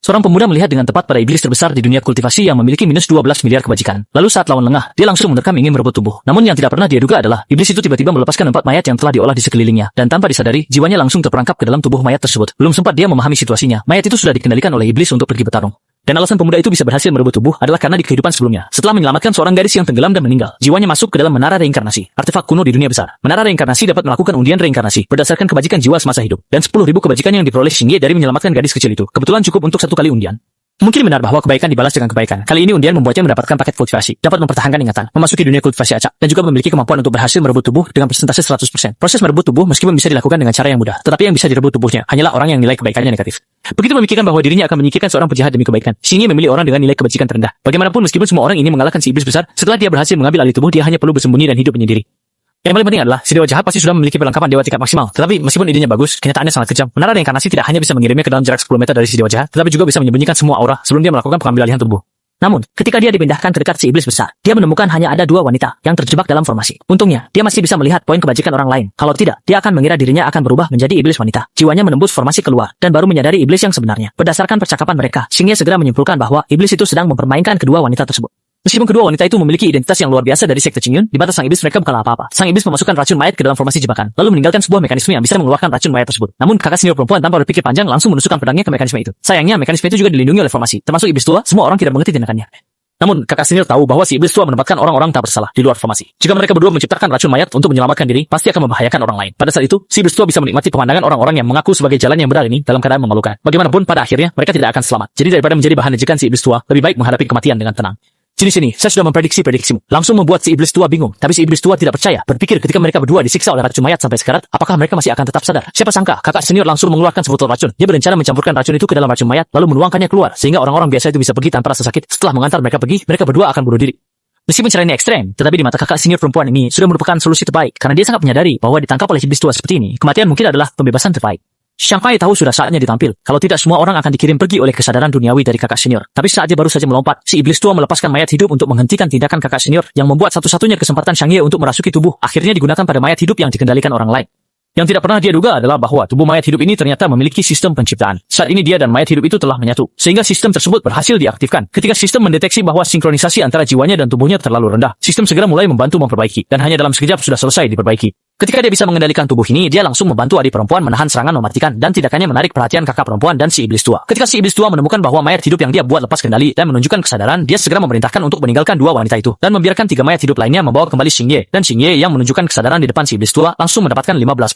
Seorang pemuda melihat dengan tepat pada iblis terbesar di dunia kultivasi yang memiliki minus 12 miliar kebajikan. Lalu saat lawan lengah, dia langsung menerkam ingin merebut tubuh. Namun yang tidak pernah dia duga adalah, iblis itu tiba-tiba melepaskan 4 mayat yang telah diolah di sekelilingnya. Dan tanpa disadari, jiwanya langsung terperangkap ke dalam tubuh mayat tersebut. Belum sempat dia memahami situasinya, mayat itu sudah dikendalikan oleh iblis untuk pergi bertarung. Dan alasan pemuda itu bisa berhasil merebut tubuh adalah karena di kehidupan sebelumnya, setelah menyelamatkan seorang gadis yang tenggelam dan meninggal, jiwanya masuk ke dalam menara reinkarnasi, artefak kuno di dunia besar. Menara reinkarnasi dapat melakukan undian reinkarnasi berdasarkan kebajikan jiwa semasa hidup, dan 10.000 kebajikan yang diperoleh Xingye dari menyelamatkan gadis kecil itu kebetulan cukup untuk 1 kali undian. Mungkin benar bahwa kebaikan dibalas dengan kebaikan. Kali ini undian membuatnya mendapatkan paket kultivasi, dapat mempertahankan ingatan, memasuki dunia kultivasi acak, dan juga memiliki kemampuan untuk berhasil merebut tubuh dengan persentase 100%. Proses merebut tubuh meskipun bisa dilakukan dengan cara yang mudah, tetapi yang bisa direbut tubuhnya hanyalah orang yang nilai kebaikannya negatif. Begitu memikirkan bahwa dirinya akan menyingkirkan seorang penjahat demi kebaikan, Xingye memilih orang dengan nilai kebajikan terendah. Bagaimanapun meskipun semua orang ini mengalahkan si iblis besar, setelah dia berhasil mengambil alih tubuh, dia hanya perlu bersembunyi dan hidup menyendiri. Yang paling penting adalah, si dewa jahat pasti sudah memiliki perlengkapan dewa tingkat maksimal. Tetapi meskipun idenya bagus, kenyataannya sangat kejam. Menara reinkarnasi tidak hanya bisa mengirimnya ke dalam jarak 10 meter dari si dewa jahat, tetapi juga bisa menyembunyikan semua aura sebelum dia melakukan pengambil alihan tubuh. Namun, ketika dia dipindahkan ke dekat si iblis besar, dia menemukan hanya ada 2 wanita yang terjebak dalam formasi. Untungnya, dia masih bisa melihat poin kebajikan orang lain. Kalau tidak, dia akan mengira dirinya akan berubah menjadi iblis wanita. Jiwanya menembus formasi keluar, dan baru menyadari iblis yang sebenarnya. Berdasarkan percakapan mereka, Xingye segera menyimpulkan bahwa iblis itu sedang mempermainkan kedua wanita tersebut. Meskipun kedua wanita itu memiliki identitas yang luar biasa dari sekte Qingyun, di mata sang iblis mereka bukanlah apa-apa. Sang iblis memasukkan racun mayat ke dalam formasi jebakan, lalu meninggalkan sebuah mekanisme yang bisa mengeluarkan racun mayat tersebut. Namun kakak senior perempuan tanpa berpikir panjang langsung menusukkan pedangnya ke mekanisme itu. Sayangnya mekanisme itu juga dilindungi oleh formasi, termasuk iblis tua. Semua orang tidak mengerti tindakannya. Namun kakak senior tahu bahwa si iblis tua menempatkan orang-orang tak bersalah di luar formasi. Jika mereka berdua menciptakan racun mayat untuk menyelamatkan diri, pasti akan membahayakan orang lain. Pada saat itu, si iblis tua bisa menikmati pemandangan orang-orang yang mengaku sebagai jalan yang benar ini dalam keadaan memalukan. Bagaimanapun pada akhirnya mereka tidak akan selamat. Jadi daripada menjadi bahan ejekan si iblis tua, lebih baik menghadapi kematian dengan tenang. Sini, saya sudah memprediksi-prediksimu. Langsung membuat si iblis tua bingung. Tapi si iblis tua tidak percaya. Berpikir ketika mereka berdua disiksa oleh racun mayat sampai sekarat, apakah mereka masih akan tetap sadar? Siapa sangka, kakak senior langsung mengeluarkan sebotol racun. Dia berencana mencampurkan racun itu ke dalam racun mayat, lalu menuangkannya keluar, sehingga orang-orang biasa itu bisa pergi tanpa rasa sakit. Setelah mengantar mereka pergi, mereka berdua akan bunuh diri. Meskipun cara ini ekstrem, tetapi di mata kakak senior perempuan ini sudah merupakan solusi terbaik, karena dia sangat menyadari bahwa ditangkap oleh iblis tua seperti ini, kematian mungkin adalah pembebasan terbaik. Shanghai tahu sudah saatnya ditampil. Kalau tidak, semua orang akan dikirim pergi oleh kesadaran duniawi dari kakak senior. Tapi saat dia baru saja melompat, si iblis tua melepaskan mayat hidup untuk menghentikan tindakan kakak senior yang membuat satu-satunya kesempatan Shangye untuk merasuki tubuh akhirnya digunakan pada mayat hidup yang dikendalikan orang lain. Yang tidak pernah dia duga adalah bahwa tubuh mayat hidup ini ternyata memiliki sistem penciptaan. Saat ini dia dan mayat hidup itu telah menyatu, sehingga sistem tersebut berhasil diaktifkan. Ketika sistem mendeteksi bahwa sinkronisasi antara jiwanya dan tubuhnya terlalu rendah, sistem segera mulai membantu memperbaiki, dan hanya dalam sekejap sudah selesai diperbaiki. Ketika dia bisa mengendalikan tubuh ini, dia langsung membantu adik perempuan menahan serangan mematikan, dan tindakannya menarik perhatian kakak perempuan dan si iblis tua. Ketika si iblis tua menemukan bahwa mayat hidup yang dia buat lepas kendali dan menunjukkan kesadaran, dia segera memerintahkan untuk meninggalkan 2 wanita itu, dan membiarkan 3 mayat hidup lainnya membawa kembali Xingye, dan Xingye yang menunjukkan kesadaran di depan si iblis tua langsung mendapatkan 15